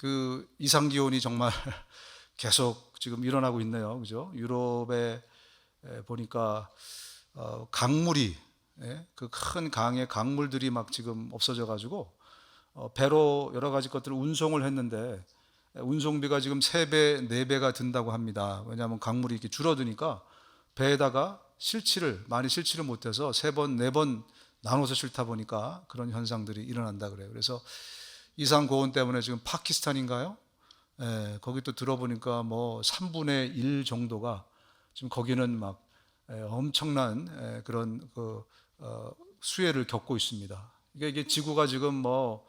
그 이상 기온이 정말 계속 지금 일어나고 있네요. 그죠? 유럽에 보니까 강물이, 그 큰 강의 강물들이 막 지금 없어져 가지고 배로 여러 가지 것들을 운송을 했는데 운송비가 지금 3배, 4배가 든다고 합니다. 왜냐하면 강물이 이렇게 줄어드니까 배에다가 많이 실지를 못해서 3번, 4번 나눠서 싣다 보니까 그런 현상들이 일어난다 그래요. 그래서 이상 고온 때문에 지금 파키스탄인가요? 거기 또 들어보니까 뭐 3분의 1 정도가 지금 거기는 막 엄청난 그런 수해를 겪고 있습니다. 이게 지구가 지금 뭐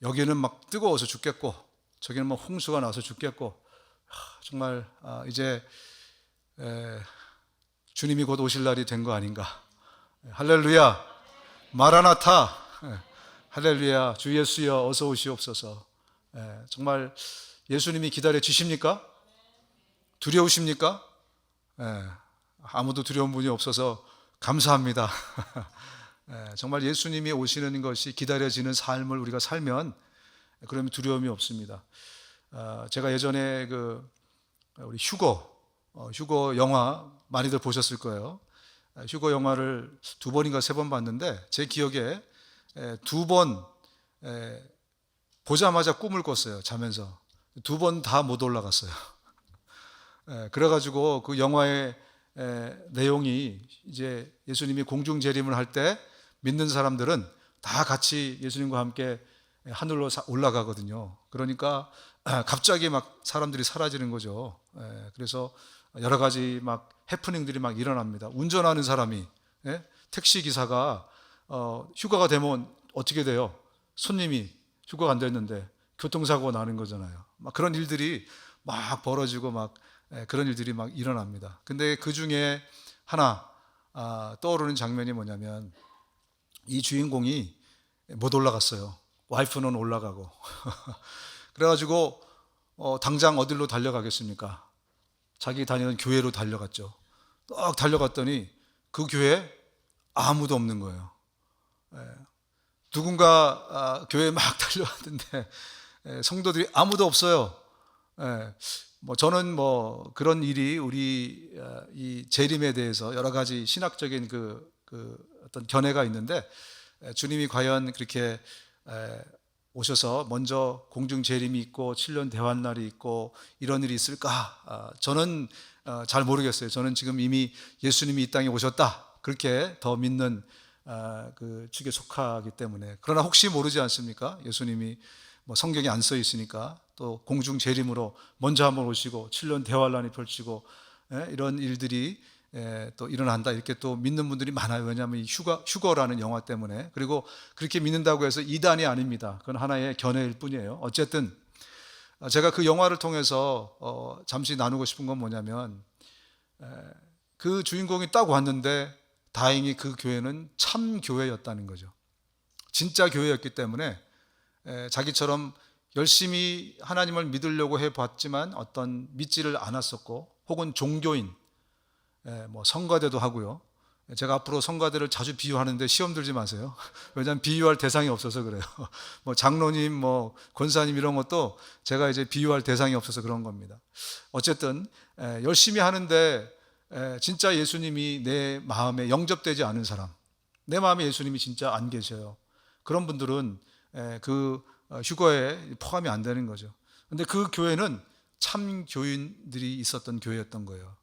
여기는 막 뜨거워서 죽겠고 저기는 뭐 홍수가 나서 죽겠고 정말 이제 주님이 곧 오실 날이 된 거 아닌가. 할렐루야, 마라나타. 할렐루야, 주 예수여 어서 오시옵소서. 정말 예수님이 기다려 주십니까? 두려우십니까? 아무도 두려운 분이 없어서 감사합니다. 정말 예수님이 오시는 것이 기다려지는 삶을 우리가 살면 그러면 두려움이 없습니다. 제가 예전에 우리 휴거 영화 많이들 보셨을 거예요. 휴거 영화를 2번인가 3번 봤는데 제 기억에 2번 보자마자 꿈을 꿨어요. 자면서 2번 다 못 올라갔어요. 그래가지고 그 영화의 내용이 이제 예수님이 공중 재림을 할 때 믿는 사람들은 다 같이 예수님과 함께 하늘로 올라가거든요. 그러니까 갑자기 막 사람들이 사라지는 거죠. 그래서 여러 가지 막 해프닝들이 막 일어납니다. 운전하는 사람이, 택시 기사가 휴가가 되면 어떻게 돼요? 손님이 휴가가 안 됐는데 교통사고가 나는 거잖아요. 막 그런 일들이 막 벌어지고 막 그런 일들이 막 일어납니다. 근데 그 중에 하나 떠오르는 장면이 뭐냐면 이 주인공이 못 올라갔어요. 와이프는 올라가고. 그래가지고 당장 어디로 달려가겠습니까? 자기 다니는 교회로 달려갔죠. 딱 달려갔더니 그 교회에 아무도 없는 거예요. 누군가 교회에 막 달려왔는데 성도들이 아무도 없어요. 뭐 저는 뭐 그런 일이 우리 이 재림에 대해서 여러 가지 신학적인 어떤 견해가 있는데 주님이 과연 그렇게 오셔서 먼저 공중 재림이 있고 7년 대환날이 있고 이런 일이 있을까? 저는 잘 모르겠어요. 저는 지금 이미 예수님이 이 땅에 오셨다 그렇게 더 믿는 그 축에 속하기 때문에. 그러나 혹시 모르지 않습니까? 예수님이 뭐 성경에 안 써 있으니까 또 공중 재림으로 먼저 한번 오시고 7년 대환란이 펼치고 이런 일들이 또 일어난다 이렇게 또 믿는 분들이 많아요. 왜냐하면 이 휴거라는 영화 때문에. 그리고 그렇게 믿는다고 해서 이단이 아닙니다. 그건 하나의 견해일 뿐이에요. 어쨌든 제가 그 영화를 통해서 잠시 나누고 싶은 건 뭐냐면 그 주인공이 딱 왔는데 다행히 그 교회는 참 교회였다는 거죠. 진짜 교회였기 때문에 자기처럼 열심히 하나님을 믿으려고 해봤지만 어떤 믿지를 않았었고 혹은 종교인, 뭐 성가대도 하고요. 제가 앞으로 성가대를 자주 비유하는데 시험 들지 마세요. 왜냐하면 비유할 대상이 없어서 그래요. 뭐 장로님, 뭐 권사님 이런 것도 제가 이제 비유할 대상이 없어서 그런 겁니다. 어쨌든 열심히 하는데 진짜 예수님이 내 마음에 영접되지 않은 사람, 내 마음에 예수님이 진짜 안 계셔요. 그런 분들은 그 휴거에 포함이 안 되는 거죠. 근데 그 교회는 참 교인들이 있었던 교회였던 거예요.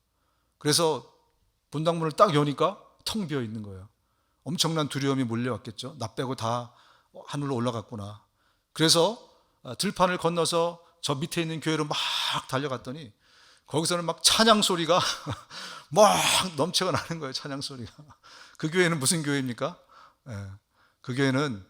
그래서 분당문을 딱 여니까 텅 비어 있는 거예요. 엄청난 두려움이 몰려왔겠죠. 나 빼고 다 하늘로 올라갔구나. 그래서 들판을 건너서 저 밑에 있는 교회로 막 달려갔더니 거기서는 막 찬양 소리가 막 넘쳐가 나는 거예요. 찬양 소리가. 그 교회는 무슨 교회입니까? 그 교회는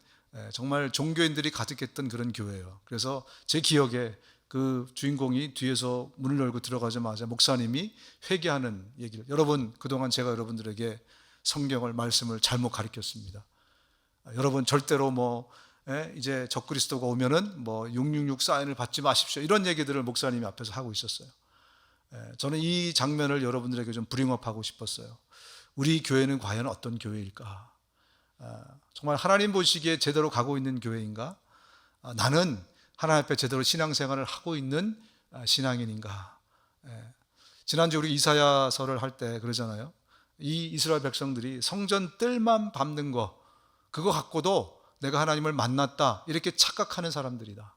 정말 종교인들이 가득했던 그런 교회예요. 그래서 제 기억에 그 주인공이 뒤에서 문을 열고 들어가자마자 목사님이 회개하는 얘기를, 여러분 그동안 제가 여러분들에게 성경을 말씀을 잘못 가르쳤습니다. 여러분 절대로 뭐 이제 적그리스도가 오면은 뭐 666 사인을 받지 마십시오 이런 얘기들을 목사님이 앞에서 하고 있었어요. 저는 이 장면을 여러분들에게 좀 브링업하고 싶었어요. 우리 교회는 과연 어떤 교회일까? 정말 하나님 보시기에 제대로 가고 있는 교회인가? 나는 하나님 앞에 제대로 신앙생활을 하고 있는 신앙인인가. 지난주 우리 이사야서를 할 때 그러잖아요. 이 이스라엘 백성들이 성전 뜰만 밟는 거, 그거 갖고도 내가 하나님을 만났다 이렇게 착각하는 사람들이다.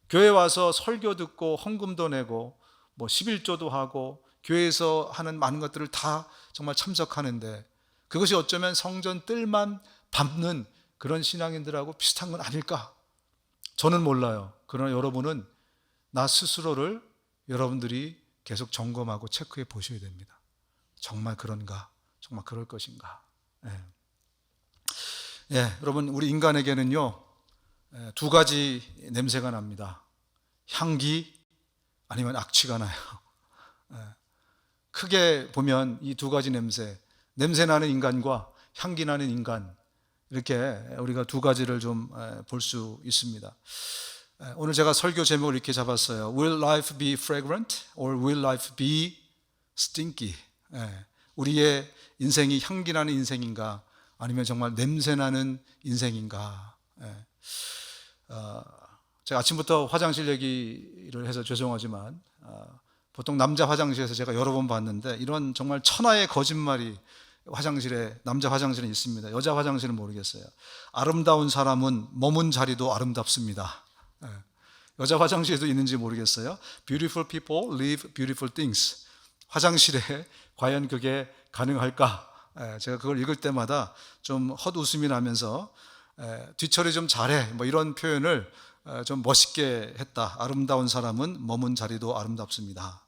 교회 와서 설교 듣고 헌금도 내고 뭐 11조도 하고 교회에서 하는 많은 것들을 다 정말 참석하는데 그것이 어쩌면 성전 뜰만 밟는 그런 신앙인들하고 비슷한 건 아닐까? 저는 몰라요. 그러나 여러분은 나 스스로를 여러분들이 계속 점검하고 체크해 보셔야 됩니다. 정말 그런가? 정말 그럴 것인가? 여러분, 우리 인간에게는요, 두 가지 냄새가 납니다. 향기 아니면 악취가 나요. 크게 보면 이 두 가지 냄새 나는 인간과 향기 나는 인간, 이렇게 우리가 두 가지를 좀 볼 수 있습니다. 오늘 제가 설교 제목을 이렇게 잡았어요. Will life be fragrant or will life be stinky? 우리의 인생이 향기 나는 인생인가 아니면 정말 냄새 나는 인생인가? 제가 아침부터 화장실 얘기를 해서 죄송하지만 보통 남자 화장실에서 제가 여러 번 봤는데 이런 정말 천하의 거짓말이 남자 화장실에 있습니다. 여자 화장실은 모르겠어요. 아름다운 사람은 머문 자리도 아름답습니다. 여자 화장실에도 있는지 모르겠어요. Beautiful people leave beautiful things. 화장실에 과연 그게 가능할까? 제가 그걸 읽을 때마다 좀 헛웃음이 나면서 뒤처리 좀 잘해 뭐 이런 표현을 좀 멋있게 했다. 아름다운 사람은 머문 자리도 아름답습니다.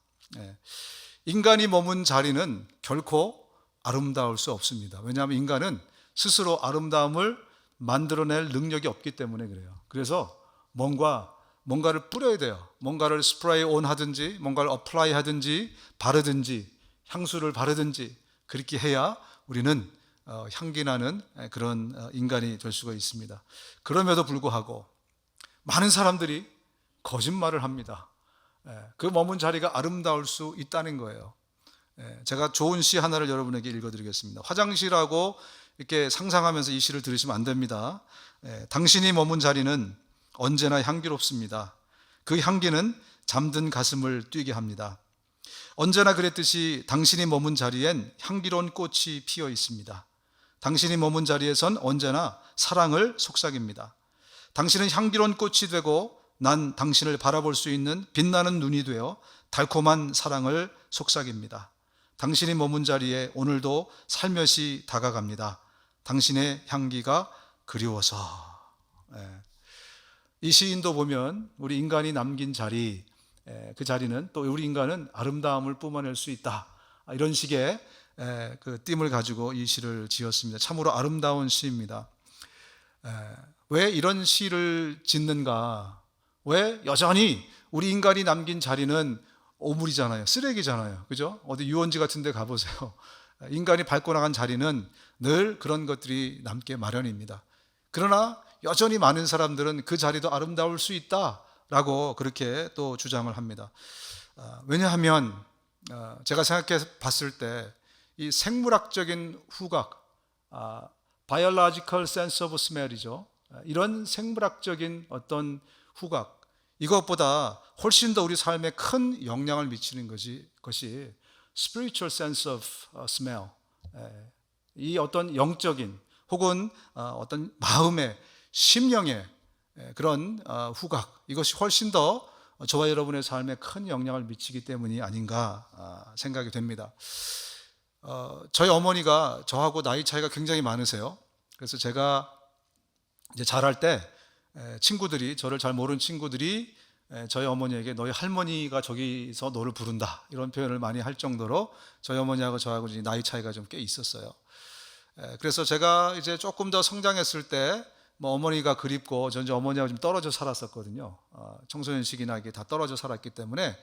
인간이 머문 자리는 결코 아름다울 수 없습니다. 왜냐하면 인간은 스스로 아름다움을 만들어낼 능력이 없기 때문에 그래요. 그래서 뭔가를 뿌려야 돼요. 뭔가를 스프레이 온 하든지 뭔가를 어플라이 하든지 바르든지 향수를 바르든지 그렇게 해야 우리는 향기 나는 그런 인간이 될 수가 있습니다. 그럼에도 불구하고 많은 사람들이 거짓말을 합니다. 그 머문 자리가 아름다울 수 있다는 거예요. 제가 좋은 시 하나를 여러분에게 읽어드리겠습니다. 화장실하고 이렇게 상상하면서 이 시를 들으시면 안 됩니다. 당신이 머문 자리는 언제나 향기롭습니다. 그 향기는 잠든 가슴을 뛰게 합니다. 언제나 그랬듯이 당신이 머문 자리엔 향기로운 꽃이 피어 있습니다. 당신이 머문 자리에선 언제나 사랑을 속삭입니다. 당신은 향기로운 꽃이 되고 난 당신을 바라볼 수 있는 빛나는 눈이 되어 달콤한 사랑을 속삭입니다. 당신이 머문 자리에 오늘도 살며시 다가갑니다. 당신의 향기가 그리워서. 이 시인도 보면 우리 인간이 남긴 자리, 그 자리는 또 우리 인간은 아름다움을 뿜어낼 수 있다. 이런 식의 그 띠을 가지고 이 시를 지었습니다. 참으로 아름다운 시입니다. 왜 이런 시를 짓는가? 왜 여전히 우리 인간이 남긴 자리는 오물이잖아요. 쓰레기잖아요. 그죠? 어디 유원지 같은 데 가보세요. 인간이 밟고 나간 자리는 늘 그런 것들이 남게 마련입니다. 그러나 여전히 많은 사람들은 그 자리도 아름다울 수 있다라고 그렇게 또 주장을 합니다. 왜냐하면 제가 생각해 봤을 때 이 생물학적인 후각, biological sense of smell이죠. 이런 생물학적인 어떤 후각, 이것보다 훨씬 더 우리 삶에 큰 영향을 미치는 것이 spiritual sense of smell. 이 어떤 영적인 혹은 어떤 마음의 심령의 그런 후각, 이것이 훨씬 더 저와 여러분의 삶에 큰 영향을 미치기 때문이 아닌가 생각이 됩니다. 저희 어머니가 저하고 나이 차이가 굉장히 많으세요. 그래서 제가 이제 자랄 때 친구들이, 저를 잘 모르는 친구들이 저희 어머니에게 너희 할머니가 저기서 너를 부른다 이런 표현을 많이 할 정도로 저희 어머니하고 저하고 이제 나이 차이가 좀 꽤 있었어요. 그래서 제가 이제 조금 더 성장했을 때 뭐 어머니가 그립고 전 이제 어머니하고 좀 떨어져 살았었거든요. 청소년 시기나 이게 다 떨어져 살았기 때문에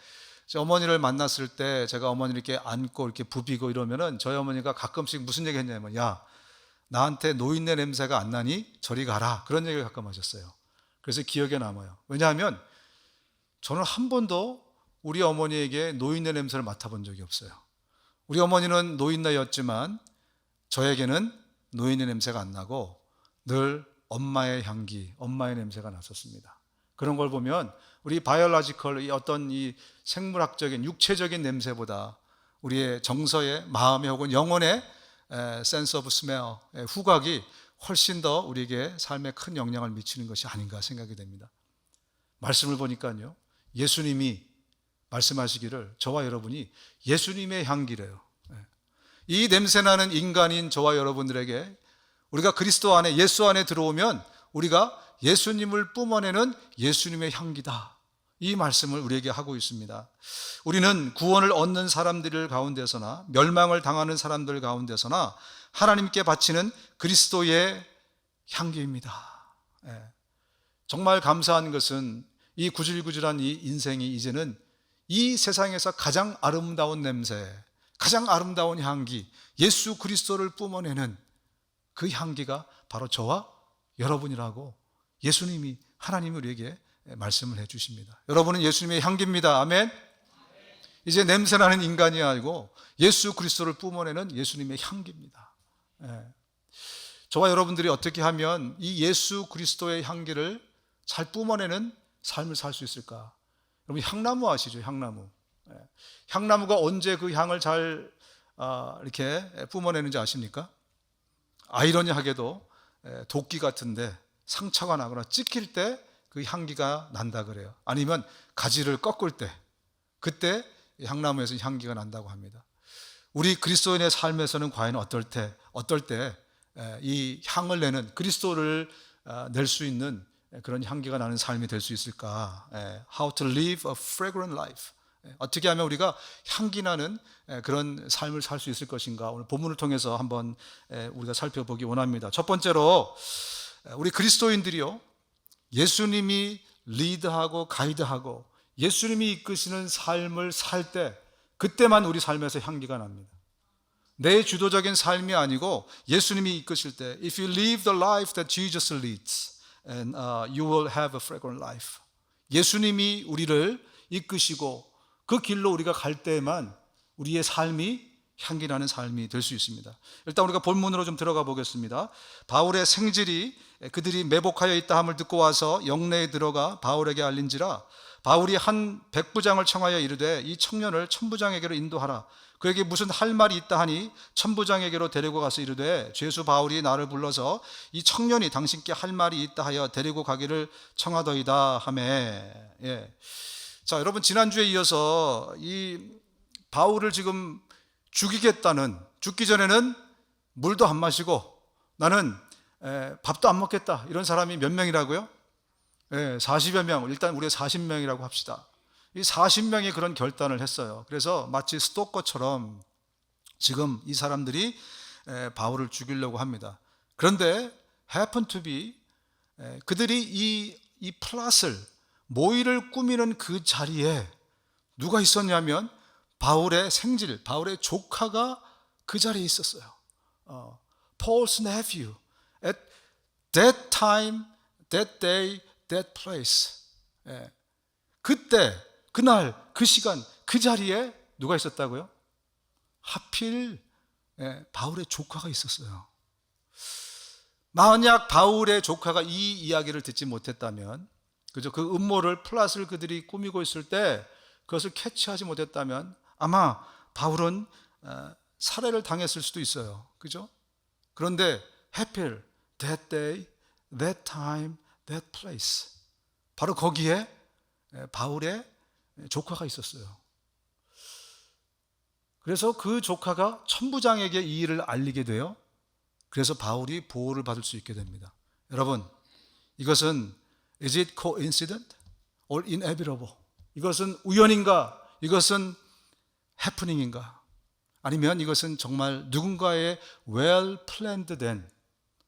어머니를 만났을 때 제가 어머니를 이렇게 안고 이렇게 부비고 이러면은 저희 어머니가 가끔씩 무슨 얘기 했냐면, 야, 나한테 노인네 냄새가 안 나니 저리 가라, 그런 얘기를 가끔 하셨어요. 그래서 기억에 남아요. 왜냐하면 저는 한 번도 우리 어머니에게 노인네 냄새를 맡아본 적이 없어요. 우리 어머니는 노인네였지만 저에게는 노인네 냄새가 안 나고 늘 엄마의 향기, 엄마의 냄새가 났었습니다. 그런 걸 보면 우리 바이올로지컬 이 어떤 이 생물학적인 육체적인 냄새보다 우리의 정서의 마음의 혹은 영혼의 sense of smell, 후각이 훨씬 더 우리에게 삶에 큰 영향을 미치는 것이 아닌가 생각이 됩니다. 말씀을 보니까요, 예수님이 말씀하시기를 저와 여러분이 예수님의 향기래요. 이 냄새나는 인간인 저와 여러분들에게 우리가 그리스도 안에, 예수 안에 들어오면 우리가 예수님을 뿜어내는 예수님의 향기다, 이 말씀을 우리에게 하고 있습니다. 우리는 구원을 얻는 사람들 가운데서나 멸망을 당하는 사람들 가운데서나 하나님께 바치는 그리스도의 향기입니다. 정말 감사한 것은 이 구질구질한 이 인생이 이제는 이 세상에서 가장 아름다운 냄새, 가장 아름다운 향기, 예수 그리스도를 뿜어내는 그 향기가 바로 저와 여러분이라고 예수님이, 하나님이 우리에게 말씀을 해 주십니다. 여러분은 예수님의 향기입니다. 아멘. 이제 냄새나는 인간이 아니고 예수 그리스도를 뿜어내는 예수님의 향기입니다. 저와 여러분들이 어떻게 하면 이 예수 그리스도의 향기를 잘 뿜어내는 삶을 살 수 있을까? 여러분 향나무 아시죠? 향나무. 향나무가 언제 그 향을 잘 이렇게 뿜어내는지 아십니까? 아이러니하게도 도끼 같은데 상처가 나거나 찍힐 때 그 향기가 난다 그래요. 아니면 가지를 꺾을 때, 그때 향나무에서 향기가 난다고 합니다. 우리 그리스도인의 삶에서는 과연 어떨 때 이 향을 내는, 그리스도를 낼 수 있는 그런 향기가 나는 삶이 될 수 있을까? How to live a fragrant life. 어떻게 하면 우리가 향기 나는 그런 삶을 살 수 있을 것인가? 오늘 본문을 통해서 한번 우리가 살펴보기 원합니다. 첫 번째로 우리 그리스도인들이요, 예수님이 리드하고 가이드하고 예수님이 이끄시는 삶을 살 때, 그때만 우리 삶에서 향기가 납니다. 내 주도적인 삶이 아니고 예수님이 이끄실 때, if you live the life that Jesus leads, and you will have a fragrant life. 예수님이 우리를 이끄시고 그 길로 우리가 갈 때에만 우리의 삶이 향기나는 삶이 될 수 있습니다. 일단 우리가 본문으로 좀 들어가 보겠습니다. 바울의 생질이 그들이 매복하여 있다 함을 듣고 와서 영내에 들어가 바울에게 알린지라, 바울이 한 백부장을 청하여 이르되 이 청년을 천부장에게로 인도하라. 그에게 무슨 할 말이 있다 하니 천부장에게로 데리고 가서 이르되 죄수 바울이 나를 불러서 이 청년이 당신께 할 말이 있다 하여 데리고 가기를 청하더이다 하매. 자, 여러분 지난주에 이어서 이 바울을 지금 죽기 전에는 물도 안 마시고 나는 밥도 안 먹겠다, 이런 사람이 몇 명이라고요? 40여 명, 일단 우리가 40명이라고 합시다. 이 40명이 그런 결단을 했어요. 그래서 마치 스토커처럼 지금 이 사람들이 바울을 죽이려고 합니다. 그런데 happen to be 그들이 이 플랫을, 모이를 꾸미는 그 자리에 누가 있었냐면 바울의 생질, 바울의 조카가 그 자리에 있었어요. Paul's nephew. At that time, that day, that place. 그때, 그날, 그 시간, 그 자리에 누가 있었다고요? 하필 바울의 조카가 있었어요. 만약 바울의 조카가 이 이야기를 듣지 못했다면, 그죠? 그 음모를, 플랫을 그들이 꾸미고 있을 때 그것을 캐치하지 못했다면 아마 바울은 살해를 당했을 수도 있어요. 그죠? 그런데 하필 that day, that time, that place. 바로 거기에 바울의 조카가 있었어요. 그래서 그 조카가 천부장에게 이 일을 알리게 돼요. 그래서 바울이 보호를 받을 수 있게 됩니다. 여러분, 이것은 is it coincident or inevitable? 이것은 우연인가? 이것은 해프닝인가? 아니면 이것은 정말 누군가의 well planned 된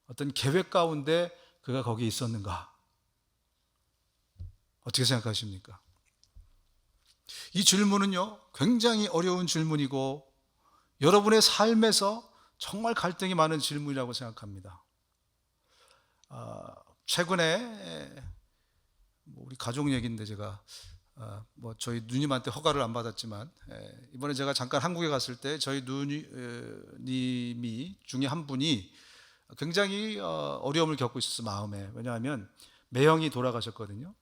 어떤 계획 가운데 그가 거기 있었는가? 어떻게 생각하십니까? 이 질문은요, 굉장히 어려운 질문이고 여러분의 삶에서 정말 갈등이 많은 질문이라고 생각합니다. 최근에 우리 가족 얘기인데 제가 저희 누님한테 허가를 안 받았지만 이번에 제가 잠깐 한국에 갔을 때 저희 누님이 중에 한 분이 굉장히 어려움을 겪고 있었어요, 마음에. 왜냐하면 매형이 돌아가셨거든요.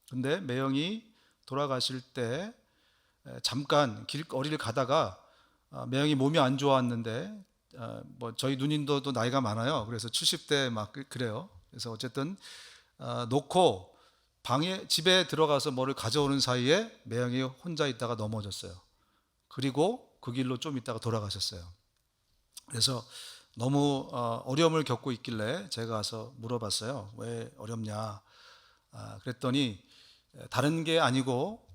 근데 매형이 돌아가실 때 잠깐 길거리를 가다가 매형이 몸이 안 좋았는데 뭐 저희 누님도 나이가 많아요. 그래서 70대 막 그래요. 그래서 어쨌든 놓고 집에 들어가서 뭐를 가져오는 사이에 매형이 혼자 있다가 넘어졌어요. 그리고 그 길로 좀 있다가 돌아가셨어요. 그래서 너무 어려움을 겪고 있길래 제가 가서 물어봤어요. 왜 어렵냐? 그랬더니 다른 게 아니고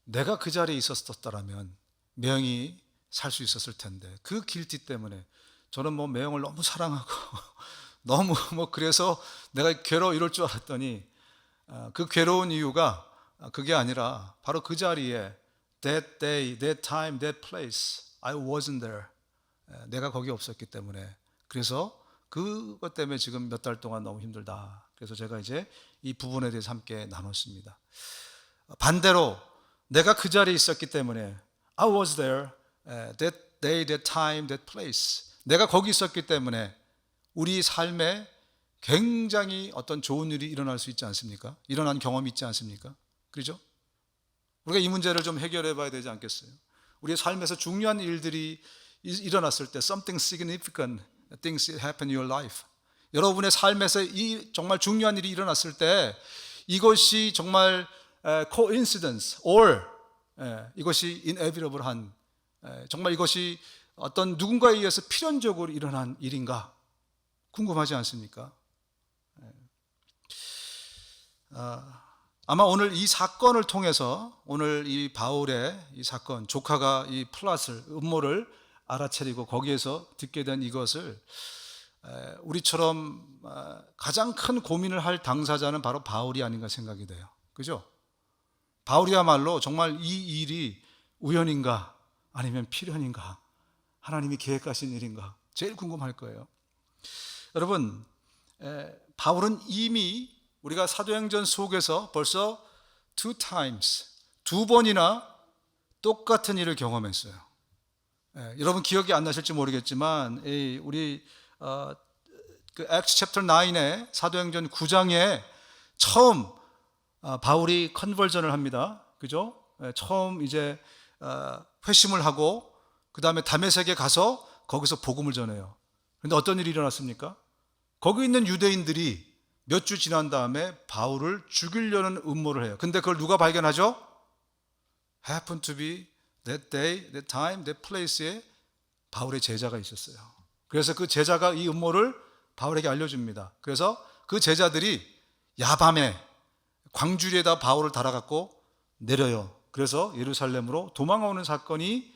내가 그 자리에 있었더라면 매형이 살 수 있었을 텐데 그 길티 때문에 저는 뭐 매형을 너무 사랑하고 너무 뭐 그래서 내가 이럴 줄 알았더니 그 괴로운 이유가 그게 아니라 바로 그 자리에 that day, that time, that place I wasn't there. 내가 거기 없었기 때문에 그래서 그것 때문에 지금 몇 달 동안 너무 힘들다. 그래서 제가 이제 이 부분에 대해서 함께 나눴습니다. 반대로 내가 그 자리에 있었기 때문에 I was there, that day, that time, that place. 내가 거기 있었기 때문에 우리 삶에 굉장히 어떤 좋은 일이 일어날 수 있지 않습니까? 일어난 경험이 있지 않습니까? 그렇죠? 우리가 이 문제를 좀 해결해 봐야 되지 않겠어요? 우리의 삶에서 중요한 일들이 일어났을 때 something significant things happen in your life. 여러분의 삶에서 이 정말 중요한 일이 일어났을 때 이것이 정말 coincidence or 이것이 inevitable한 정말 이것이 어떤 누군가에 의해서 필연적으로 일어난 일인가 궁금하지 않습니까? 아마 오늘 이 사건을 통해서 오늘 이 바울의 이 사건 조카가 이 플롯을 음모를 알아차리고 거기에서 듣게 된 이것을 우리처럼 가장 큰 고민을 할 당사자는 바로 바울이 아닌가 생각이 돼요. 그죠? 바울이야말로 정말 이 일이 우연인가 아니면 필연인가 하나님이 계획하신 일인가 제일 궁금할 거예요. 여러분 바울은 이미 우리가 사도행전 속에서 벌써 두 번이나 똑같은 일을 경험했어요. 여러분 기억이 안 나실지 모르겠지만 우리 그 Acts chapter 9에 사도행전 9장에 처음 바울이 컨버전을 합니다. 그죠? 처음 이제 회심을 하고 그 다음에 다메섹에 가서 거기서 복음을 전해요. 그런데 어떤 일이 일어났습니까? 거기 있는 유대인들이 몇 주 지난 다음에 바울을 죽이려는 음모를 해요. 근데 그걸 누가 발견하죠? Happened to be that day, that time, that place에 바울의 제자가 있었어요. 그래서 그 제자가 이 음모를 바울에게 알려줍니다. 그래서 그 제자들이 야밤에 광주리에다 바울을 달아갖고 내려요. 그래서 예루살렘으로 도망오는 사건이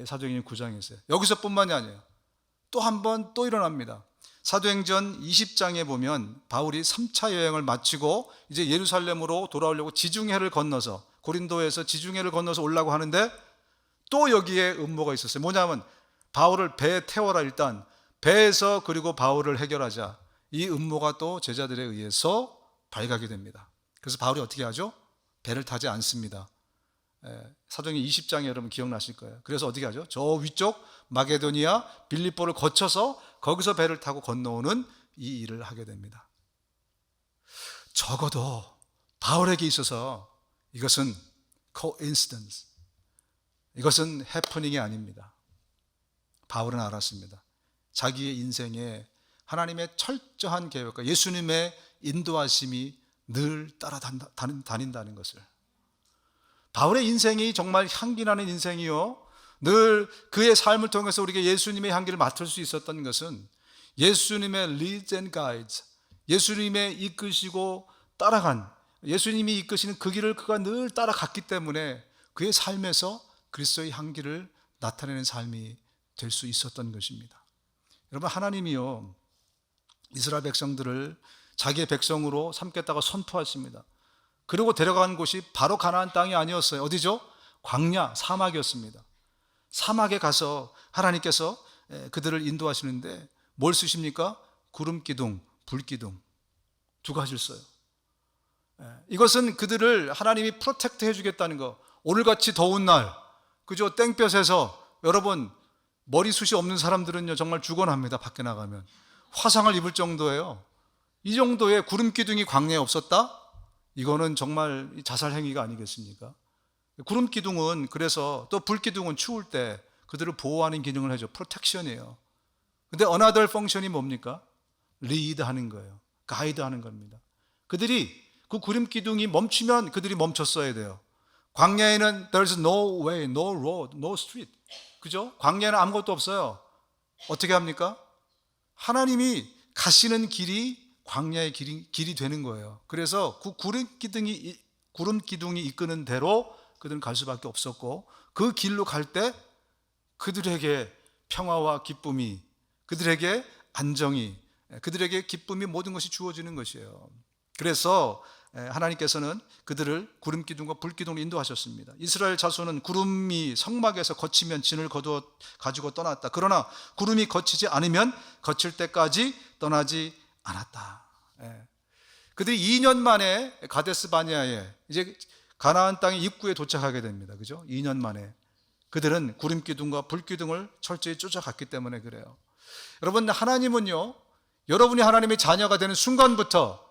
사도행전 9장에 있어요. 여기서뿐만이 아니에요. 또 한 번 또 일어납니다. 사도행전 20장에 보면 바울이 3차 여행을 마치고 이제 예루살렘으로 돌아오려고 지중해를 건너서 고린도에서 지중해를 건너서 오려고 하는데 또 여기에 음모가 있었어요. 뭐냐면 바울을 배에 태워라. 일단 배에서 그리고 바울을 해결하자. 이 음모가 또 제자들에 의해서 발각이 됩니다. 그래서 바울이 어떻게 하죠? 배를 타지 않습니다. 사도행전 20장에 여러분 기억나실 거예요. 그래서 어떻게 하죠? 저 위쪽 마게도니아 빌립보를 거쳐서 거기서 배를 타고 건너오는 이 일을 하게 됩니다. 적어도 바울에게 있어서 이것은 coincidence, 이것은 해프닝이 아닙니다. 바울은 알았습니다. 자기의 인생에 하나님의 철저한 계획과 예수님의 인도하심이 늘 따라다닌다는 것을. 바울의 인생이 정말 향기나는 인생이요, 늘 그의 삶을 통해서 우리가 예수님의 향기를 맡을 수 있었던 것은 예수님의 leads and guides, 예수님의 이끄시고 따라간, 예수님이 이끄시는 그 길을 그가 늘 따라갔기 때문에 그의 삶에서 그리스도의 향기를 나타내는 삶이 될 수 있었던 것입니다. 여러분, 하나님이요 이스라엘 백성들을 자기의 백성으로 삼겠다고 선포하십니다. 그리고 데려간 곳이 바로 가나안 땅이 아니었어요. 어디죠? 광야, 사막이었습니다. 사막에 가서 하나님께서 그들을 인도하시는데 뭘 쓰십니까? 구름 기둥, 불 기둥 두 가지를 써요. 이것은 그들을 하나님이 프로텍트 해주겠다는 거. 오늘같이 더운 날, 그죠? 땡볕에서 여러분 머리숱이 없는 사람들은요 정말 죽어납니다. 밖에 나가면 화상을 입을 정도예요. 이 정도의 구름 기둥이 광야에 없었다? 이거는 정말 자살 행위가 아니겠습니까? 구름 기둥은 그래서 또 불 기둥은 추울 때 그들을 보호하는 기능을 하죠. 프로텍션이에요. 근데 another function이 뭡니까? 리드 하는 거예요. 가이드 하는 겁니다. 그들이 그 구름 기둥이 멈추면 그들이 멈췄어야 돼요. 광야에는 there's no way, no road, no street. 그죠? 광야에는 아무것도 없어요. 어떻게 합니까? 하나님이 가시는 길이 광야의 길이 되는 거예요. 그래서 그 구름 기둥이 이끄는 대로 그들은 갈 수밖에 없었고, 그 길로 갈 때 그들에게 평화와 기쁨이, 그들에게 안정이, 그들에게 기쁨이, 모든 것이 주어지는 것이에요. 그래서 하나님께서는 그들을 구름 기둥과 불 기둥으로 인도하셨습니다. 이스라엘 자손은 구름이 성막에서 거치면 진을 거두어 가지고 떠났다. 그러나 구름이 거치지 않으면 거칠 때까지 떠나지 않았다. 그들이 2년 만에 가데스 바네아에, 이제 가나안 땅의 입구에 도착하게 됩니다. 그죠? 2년 만에. 그들은 구름 기둥과 불 기둥을 철저히 쫓아갔기 때문에 그래요. 여러분, 하나님은요, 여러분이 하나님의 자녀가 되는 순간부터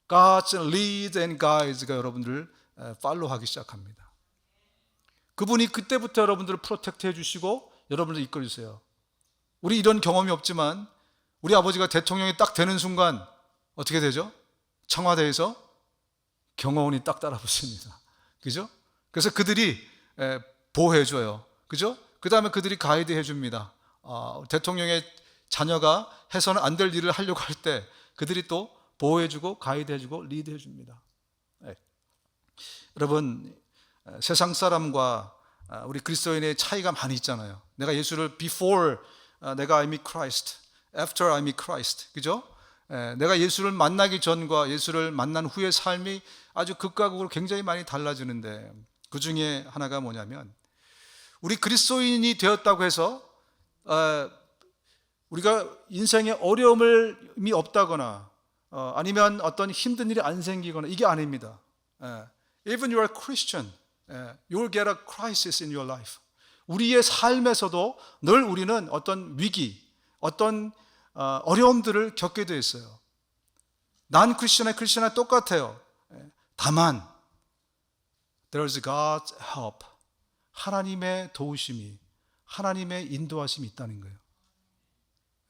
God's lead and guides가 여러분들을 팔로우하기 시작합니다. 그분이 그때부터 여러분들을 프로텍트 해주시고 여러분을 이끌어주세요. 우리 이런 경험이 없지만 우리 아버지가 대통령이 딱 되는 순간 어떻게 되죠? 청와대에서 경호원이 딱 따라붙습니다. 그죠? 그래서 그들이 보호해줘요. 그죠? 그 다음에 그들이 가이드 해줍니다. 대통령의 자녀가 해서는 안 될 일을 하려고 할 때 그들이 또 보호해주고 가이드해주고 리드해줍니다. 여러분, 세상 사람과 우리 그리스도인의 차이가 많이 있잖아요. 내가 예수를 before 내가 I meet Christ, after I meet Christ, 그죠? 내가 예수를 만나기 전과 예수를 만난 후의 삶이 아주 극과 극으로 굉장히 많이 달라지는데, 그 중에 하나가 뭐냐면, 우리 그리스도인이 되었다고 해서 우리가 인생에 어려움이 없다거나 아니면 어떤 힘든 일이 안 생기거나, 이게 아닙니다. Even you are Christian, you will get a crisis in your life. 우리의 삶에서도 늘 우리는 어떤 위기, 어떤 어려움들을 겪게 되어 있어요. 난 크리스천에 똑같아요. 다만 there's God's help, 하나님의 도우심이, 하나님의 인도하심이 있다는 거예요.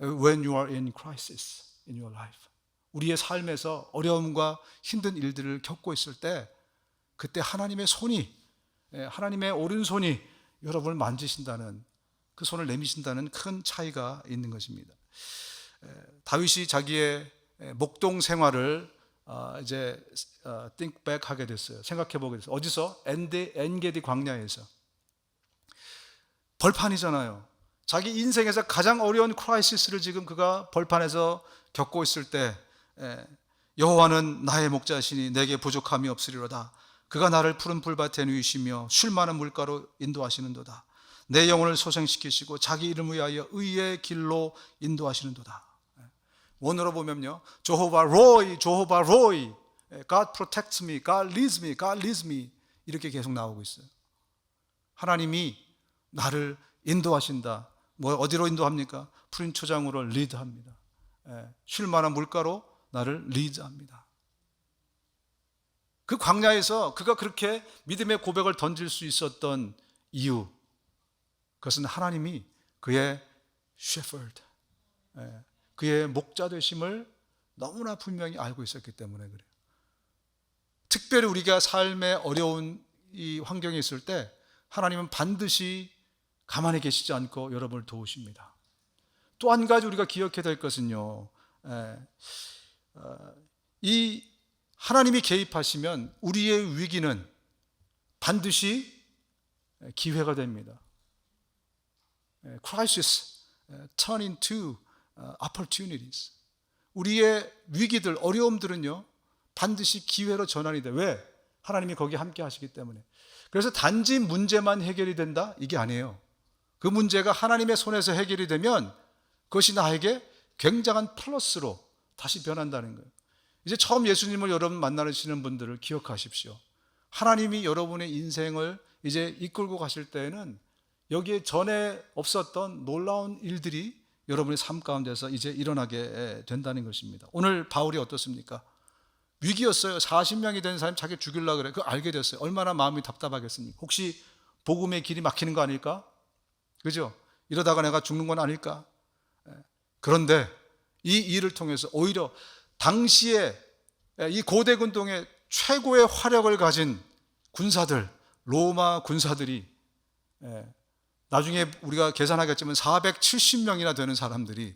When you are in crisis in your life, 우리의 삶에서 어려움과 힘든 일들을 겪고 있을 때 그때 하나님의 손이, 하나님의 오른손이 여러분을 만지신다는, 그 손을 내미신다는 큰 차이가 있는 것입니다. 다윗이 자기의 목동 생활을 이제 think back 하게 됐어요. 생각해 보게 됐어요. 어디서? 엔게디 광야에서. 벌판이잖아요. 자기 인생에서 가장 어려운 크라이시스를 지금 그가 벌판에서 겪고 있을 때, 여호와는 나의 목자시니 내게 부족함이 없으리로다. 그가 나를 푸른 풀밭에 누이시며 쉴 만한 물가로 인도하시는도다. 내 영혼을 소생시키시고 자기 이름을 위하여 의의 길로 인도하시는도다. 원어로 보면요, 조호바 로이, 조호바 로이, God protects me, God leads me, God leads me, 이렇게 계속 나오고 있어요. 하나님이 나를 인도하신다. 뭐 어디로 인도합니까? 푸른 초장으로 리드합니다. 쉴 만한 물가로 나를 리드합니다. 그 광야에서 그가 그렇게 믿음의 고백을 던질 수 있었던 이유, 그것은 하나님이 그의 shepherd, 그의 목자 되심을 너무나 분명히 알고 있었기 때문에 그래요. 특별히 우리가 삶의 어려운 이 환경에 있을 때 하나님은 반드시 가만히 계시지 않고 여러분을 도우십니다. 또 한 가지 우리가 기억해야 될 것은요, 이 하나님이 개입하시면 우리의 위기는 반드시 기회가 됩니다. Crisis turn into opportunities. 우리의 위기들, 어려움들은요 반드시 기회로 전환이 돼. 왜? 하나님이 거기 함께 하시기 때문에. 그래서 단지 문제만 해결이 된다? 이게 아니에요. 그 문제가 하나님의 손에서 해결이 되면 그것이 나에게 굉장한 플러스로 다시 변한다는 거예요. 이제 처음 예수님을 여러분 만나시는 분들을 기억하십시오. 하나님이 여러분의 인생을 이제 이끌고 가실 때에는 여기에 전에 없었던 놀라운 일들이 여러분의 삶 가운데서 이제 일어나게 된다는 것입니다. 오늘 바울이 어떻습니까? 위기였어요. 40명이 된 사람이 자기 죽이려고 그래. 그거 알게 됐어요. 얼마나 마음이 답답하겠습니까? 혹시 복음의 길이 막히는 거 아닐까? 그죠? 이러다가 내가 죽는 건 아닐까? 그런데 이 일을 통해서 오히려 당시에 이 고대 군동의 최고의 화력을 가진 군사들, 로마 군사들이, 나중에 우리가 계산하겠지만 470명이나 되는 사람들이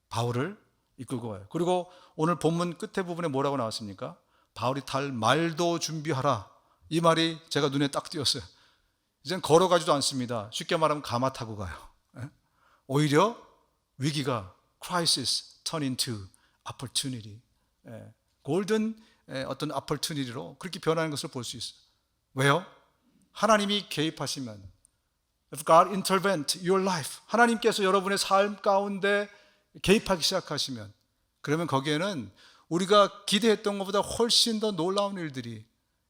바울을 이끌고 가요. 그리고 오늘 본문 끝에 부분에 뭐라고 나왔습니까? 바울이 탈 말도 준비하라. 이 말이 제가 눈에 딱 띄었어요. 이젠 걸어가지도 않습니다. 쉽게 말하면 가마 타고 가요. 오히려 위기가 crisis turn into opportunity. 골든 어떤 opportunity로 그렇게 변하는 것을 볼 수 있어요. 왜요? 하나님이 개입하시면, if God intervened your life, 하나님께서 여러분의 삶 가운데 개입하기 시작하시면, 그러면 거기에는 우리가 기대했던 것보다 훨씬 더 놀라운 일들이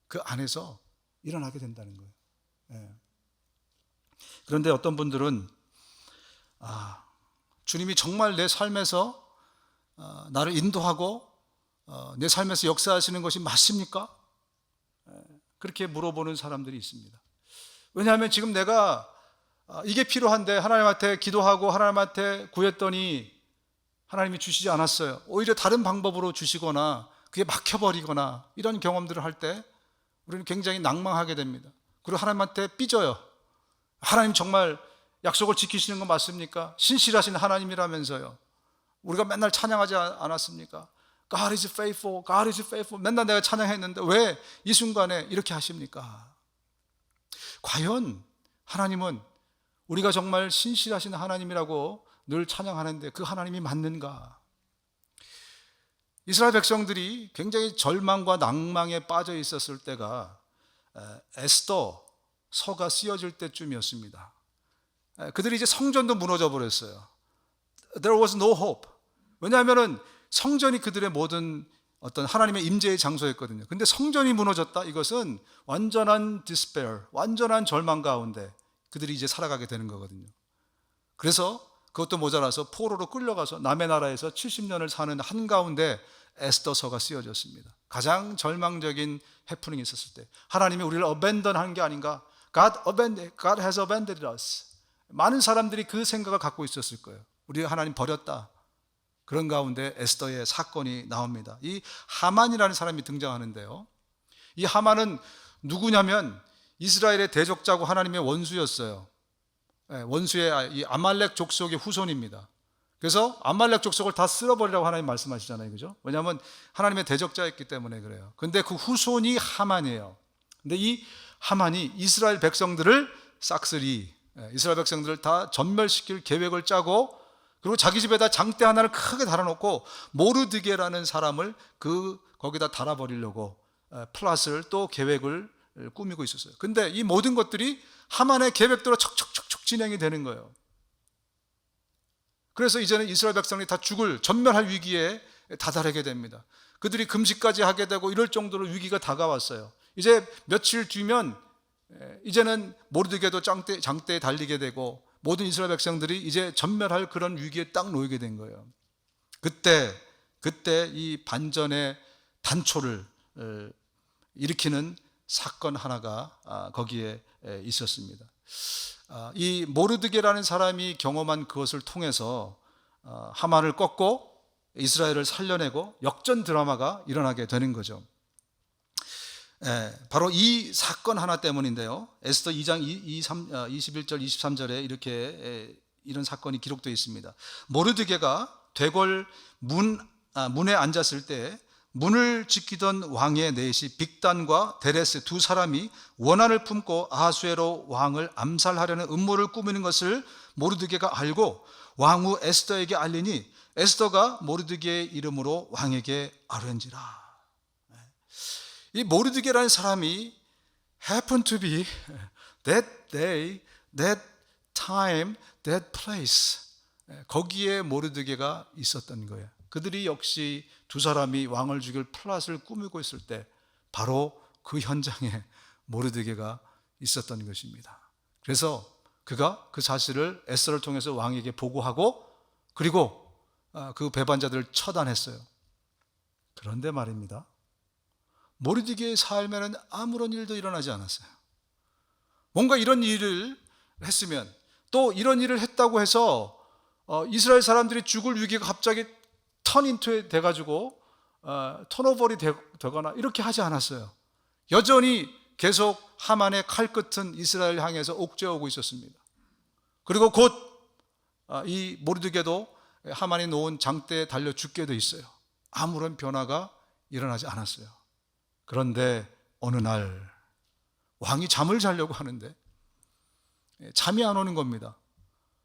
그 안에서 일어나게 된다는 거예요. 그런데 어떤 분들은 주님이 정말 내 삶에서 나를 인도하고 내 삶에서 역사하시는 것이 맞습니까? 그렇게 물어보는 사람들이 있습니다. 왜냐하면 지금 내가 이게 필요한데 하나님한테 기도하고 하나님한테 구했더니 하나님이 주시지 않았어요. 오히려 다른 방법으로 주시거나 그게 막혀버리거나 이런 경험들을 할 때 우리는 굉장히 낭망하게 됩니다. 그리고 하나님한테 삐져요. 하나님 정말 약속을 지키시는 건 맞습니까? 신실하신 하나님이라면서요. 우리가 맨날 찬양하지 않았습니까? God is faithful, God is faithful. 맨날 내가 찬양했는데 왜 이 순간에 이렇게 하십니까? 과연 하나님은 우리가 정말 신실하신 하나님이라고 늘 찬양하는데 그 하나님이 맞는가? 이스라엘 백성들이 굉장히 절망과 낭망에 빠져 있었을 때가 에스더 서가 쓰여질 때쯤이었습니다. 그들이 이제 성전도 무너져 버렸어요. There was no hope. 왜냐하면 성전이 그들의 모든 어떤 하나님의 임재의 장소였거든요. 근데 성전이 무너졌다? 이것은 완전한 despair, 완전한 절망 가운데 그들이 이제 살아가게 되는 거거든요. 그래서 그것도 모자라서 포로로 끌려가서 남의 나라에서 70년을 사는 한가운데 에스더서가 쓰여졌습니다. 가장 절망적인 해프닝이 있었을 때 하나님이 우리를 abandon 한 게 아닌가? God has abandoned us. 많은 사람들이 그 생각을 갖고 있었을 거예요. 우리 하나님 버렸다. 그런 가운데 에스더의 사건이 나옵니다. 이 하만이라는 사람이 등장하는데요. 이 하만은 누구냐면 이스라엘의 대적자고 하나님의 원수였어요. 원수의 이 아말렉 족속의 후손입니다. 그래서 아말렉 족속을 다 쓸어버리라고 하나님 말씀하시잖아요. 그죠? 왜냐하면 하나님의 대적자였기 때문에 그래요. 근데 그 후손이 하만이에요. 근데 이 하만이 이스라엘 백성들을 싹쓸이, 이스라엘 백성들을 다 전멸시킬 계획을 짜고, 그리고 자기 집에다 장대 하나를 크게 달아놓고 모르드게라는 사람을 거기다 달아버리려고 플랫을 또 계획을 꾸미고 있었어요. 근데 이 모든 것들이 하만의 계획대로 척척척척 진행이 되는 거예요. 그래서 이제는 이스라엘 백성이 다 전멸할 위기에 다다르게 됩니다. 그들이 금식까지 하게 되고 이럴 정도로 위기가 다가왔어요. 이제 며칠 뒤면 이제는 모르드게도 장대에 달리게 되고 모든 이스라엘 백성들이 이제 전멸할 그런 위기에 딱 놓이게 된 거예요. 그때 이 반전의 단초를 일으키는 사건 하나가 거기에 있었습니다. 이 모르드게라는 사람이 경험한 그것을 통해서 하만을 꺾고 이스라엘을 살려내고 역전 드라마가 일어나게 되는 거죠. 바로 이 사건 하나 때문인데요. 에스더 2장 21절 23절에 이렇게 이런 사건이 기록되어 있습니다. 모르드게가 되궐 문에 앉았을 때 문을 지키던 왕의 넷이 빅단과 데레스 두 사람이 원한을 품고 아하수에로 왕을 암살하려는 음모를 꾸미는 것을 모르드게가 알고 왕후 에스더에게 알리니 에스더가 모르드게의 이름으로 왕에게 아뢰는지라. 이 모르드게라는 사람이 happened to be that day, that time, that place. 거기에 모르드게가 있었던 거예요. 그들이 역시 두 사람이 왕을 죽일 플랫을 꾸미고 있을 때 바로 그 현장에 모르드게가 있었던 것입니다. 그래서 그가 그 사실을 에스더를 통해서 왕에게 보고하고 그리고 그 배반자들을 처단했어요. 그런데 말입니다. 모르드게의 삶에는 아무런 일도 일어나지 않았어요. 뭔가 이런 일을 했으면, 또 이런 일을 했다고 해서 이스라엘 사람들이 죽을 위기가 갑자기 턴인투에 돼가지고 턴오버리 되거나 이렇게 하지 않았어요. 여전히 계속 하만의 칼끝은 이스라엘 향해서 옥죄어오고 있었습니다. 그리고 곧 이 모르드게도 하만이 놓은 장대에 달려 죽게 돼 있어요. 아무런 변화가 일어나지 않았어요. 그런데 어느 날 왕이 잠을 자려고 하는데 잠이 안 오는 겁니다.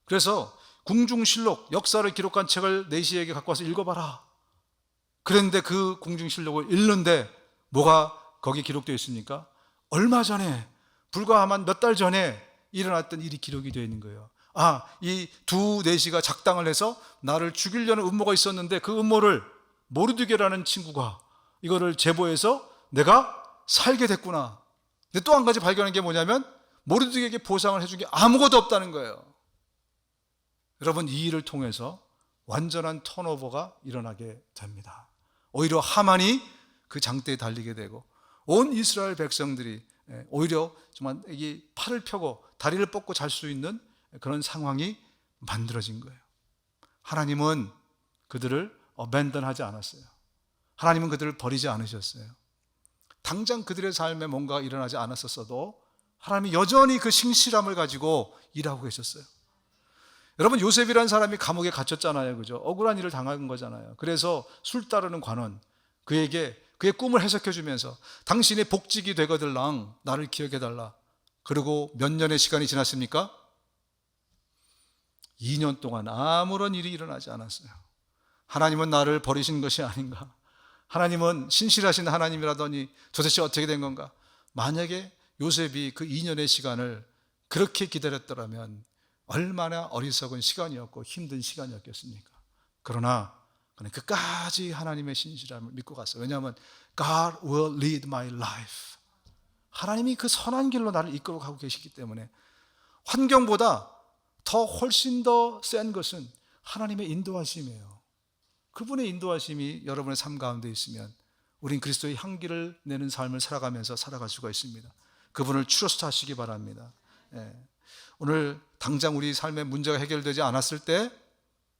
그래서 궁중실록, 역사를 기록한 책을 내시에게 갖고 와서 읽어봐라. 그런데 그 궁중실록을 읽는데 뭐가 거기 기록되어 있습니까? 얼마 전에, 불과 한 몇 달 전에 일어났던 일이 기록이 되어 있는 거예요. 이 두 내시가 작당을 해서 나를 죽이려는 음모가 있었는데 그 음모를 모르드게라는 친구가 이거를 제보해서 내가 살게 됐구나. 근데 또 한 가지 발견한 게 뭐냐면 모르드게에게 보상을 해준 게 아무것도 없다는 거예요. 여러분, 이 일을 통해서 완전한 턴오버가 일어나게 됩니다. 오히려 하만이 그 장대에 달리게 되고 온 이스라엘 백성들이 오히려 정말 이 팔을 펴고 다리를 뻗고 잘 수 있는 그런 상황이 만들어진 거예요. 하나님은 그들을 어벤던하지 않았어요. 하나님은 그들을 버리지 않으셨어요. 당장 그들의 삶에 뭔가 일어나지 않았었어도 하나님이 여전히 그 신실함을 가지고 일하고 계셨어요. 여러분, 요셉이라는 사람이 감옥에 갇혔잖아요. 그죠? 억울한 일을 당한 거잖아요. 그래서 술 따르는 관원, 그에게 그의 꿈을 해석해 주면서 당신의 복직이 되거들랑 나를 기억해 달라. 그리고 몇 년의 시간이 지났습니까? 2년 동안 아무런 일이 일어나지 않았어요. 하나님은 나를 버리신 것이 아닌가? 하나님은 신실하신 하나님이라더니 도대체 어떻게 된 건가? 만약에 요셉이 그 2년의 시간을 그렇게 기다렸더라면 얼마나 어리석은 시간이었고 힘든 시간이었겠습니까? 그러나 그는 끝까지 하나님의 신실함을 믿고 갔어요. 왜냐하면 God will lead my life. 하나님이 그 선한 길로 나를 이끌어 가고 계시기 때문에 환경보다 더 훨씬 더 센 것은 하나님의 인도하심이에요. 그분의 인도하심이 여러분의 삶 가운데 있으면 우린 그리스도의 향기를 내는 삶을 살아가면서 살아갈 수가 있습니다. 그분을 트러스트 하시기 바랍니다. 오늘 당장 우리 삶의 문제가 해결되지 않았을 때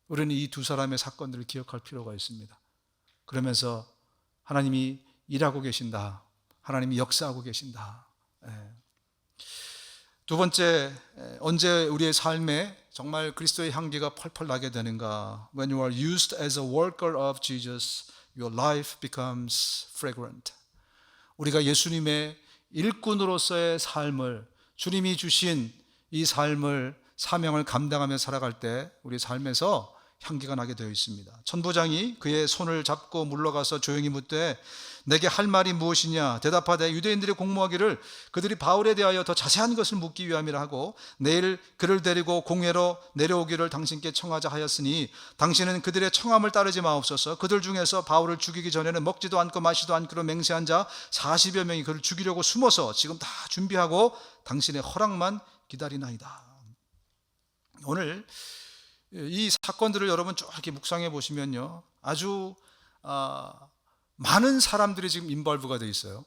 우리는 이 두 사람의 사건들을 기억할 필요가 있습니다. 그러면서 하나님이 일하고 계신다. 하나님이 역사하고 계신다. 두 번째, 언제 우리의 삶에 정말 그리스도의 향기가 펄펄 나게 되는가? When you are used as a worker of Jesus, your life becomes fragrant. 우리가 예수님의 일꾼으로서의 삶을, 주님이 주신 이 삶을, 사명을 감당하며 살아갈 때 우리 삶에서 향기가 나게 되어 있습니다. 천부장이 그의 손을 잡고 물러가서 조용히 묻되 내게 할 말이 무엇이냐? 대답하되 유대인들이 공모하기를 그들이 바울에 대하여 더 자세한 것을 묻기 위함이라 하고 내일 그를 데리고 공회로 내려오기를 당신께 청하자 하였으니 당신은 그들의 청함을 따르지 마옵소서. 그들 중에서 바울을 죽이기 전에는 먹지도 않고 마시도 않기로 맹세한 자 40여 명이 그를 죽이려고 숨어서 지금 다 준비하고 당신의 허락만 기다리나이다. 오늘 이 사건들을 여러분 쭉 이렇게 묵상해 보시면요, 아주 많은 사람들이 지금 인벌브가 되어 있어요.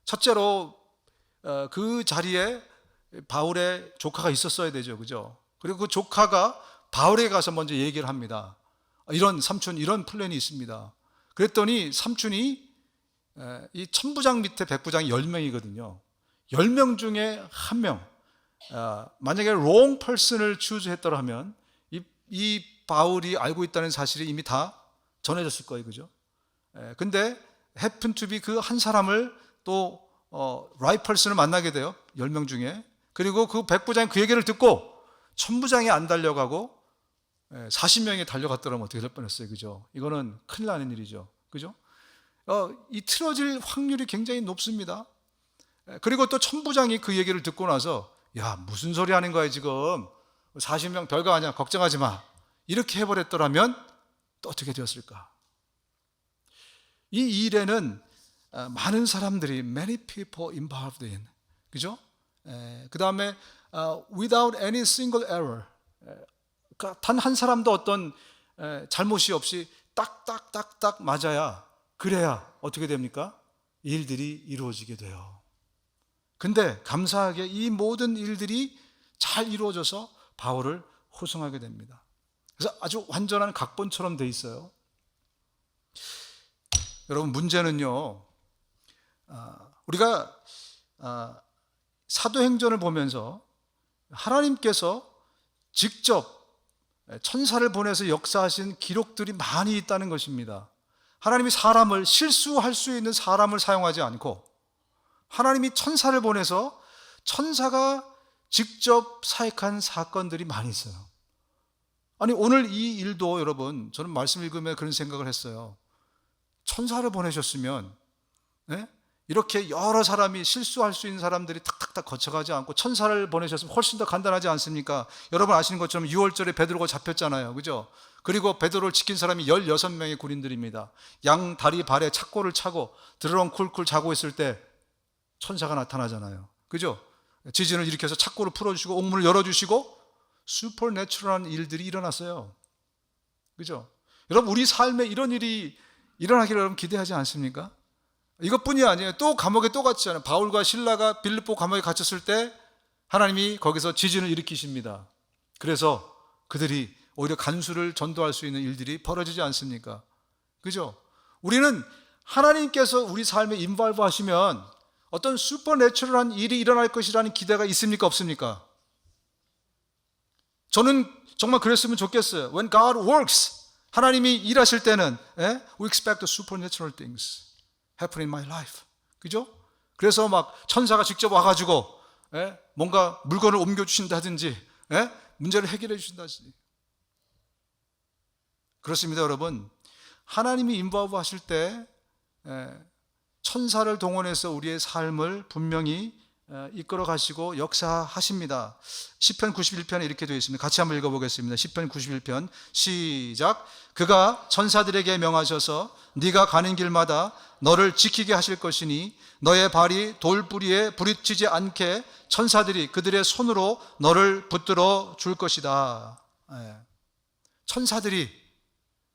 첫째로 그 자리에 바울의 조카가 있었어야 되죠, 그죠? 그리고 그 조카가 바울에게 가서 먼저 얘기를 합니다. 이런 삼촌, 이런 플랜이 있습니다. 그랬더니 삼촌이 이 천부장 밑에 백부장이 10명이거든요. 10명 중에 한 명, 만약에 wrong person을 choose 했더라면 이 바울이 알고 있다는 사실이 이미 다 전해졌을 거예요, 그죠? 근데 happen to be 그 한 사람을 또 right person을 만나게 돼요, 10명 중에. 그리고 그 백부장이 그 얘기를 듣고 천부장이 안 달려가고 40명이 달려갔더라면 어떻게 될 뻔했어요, 그죠? 이거는 큰일 나는 일이죠, 그죠? 이 틀어질 확률이 굉장히 높습니다. 그리고 또 천부장이 그 얘기를 듣고 나서 야, 무슨 소리 하는 거야 지금, 40명 별거 아니야, 걱정하지 마, 이렇게 해버렸더라면 또 어떻게 되었을까? 이 일에는 많은 사람들이 many people involved in, 그죠? 그 다음에 without any single error, 단 한 사람도 어떤 잘못이 없이 딱딱딱딱 맞아야, 그래야 어떻게 됩니까? 일들이 이루어지게 돼요. 근데 감사하게 이 모든 일들이 잘 이루어져서 바울을 호송하게 됩니다. 그래서 아주 완전한 각본처럼 돼 있어요. 여러분, 문제는요, 우리가 사도행전을 보면서 하나님께서 직접 천사를 보내서 역사하신 기록들이 많이 있다는 것입니다. 하나님이 사람을, 실수할 수 있는 사람을 사용하지 않고 하나님이 천사를 보내서 천사가 직접 사역한 사건들이 많이 있어요. 아니, 오늘 이 일도 여러분, 저는 말씀 읽으며 그런 생각을 했어요. 천사를 보내셨으면 이렇게 여러 사람이, 실수할 수 있는 사람들이 탁탁탁 거쳐가지 않고 천사를 보내셨으면 훨씬 더 간단하지 않습니까? 여러분 아시는 것처럼 6월절에 베드로가 잡혔잖아요. 그죠? 그리고 베드로를 지킨 사람이 16명의 군인들입니다. 양 다리 발에 착고를 차고 드러렁 쿨쿨 자고 있을 때 천사가 나타나잖아요. 그죠? 지진을 일으켜서 착고를 풀어주시고 옥문을 열어주시고 슈퍼내추럴한 일들이 일어났어요. 그죠? 여러분, 우리 삶에 이런 일이 일어나기를 여러분 기대하지 않습니까? 이것뿐이 아니에요. 또 감옥에 또 갇히잖아요. 바울과 실라가 빌립보 감옥에 갇혔을 때 하나님이 거기서 지진을 일으키십니다. 그래서 그들이 오히려 간수를 전도할 수 있는 일들이 벌어지지 않습니까? 그죠? 우리는 하나님께서 우리 삶에 인발브 하시면 어떤 슈퍼내추럴한 일이 일어날 것이라는 기대가 있습니까? 없습니까? 저는 정말 그랬으면 좋겠어요. When God works, 하나님이 일하실 때는 we expect supernatural things happen in my life. 그죠? 그래서 막 천사가 직접 와가지고 뭔가 물건을 옮겨주신다든지 문제를 해결해 주신다든지. 그렇습니다, 여러분. 하나님이 인바브 하실 때 천사를 동원해서 우리의 삶을 분명히 이끌어 가시고 역사하십니다. 시편 91편에 이렇게 되어 있습니다. 같이 한번 읽어보겠습니다. 시편 91편 시작. 그가 천사들에게 명하셔서 네가 가는 길마다 너를 지키게 하실 것이니 너의 발이 돌뿌리에 부딪히지 않게 천사들이 그들의 손으로 너를 붙들어 줄 것이다. 천사들이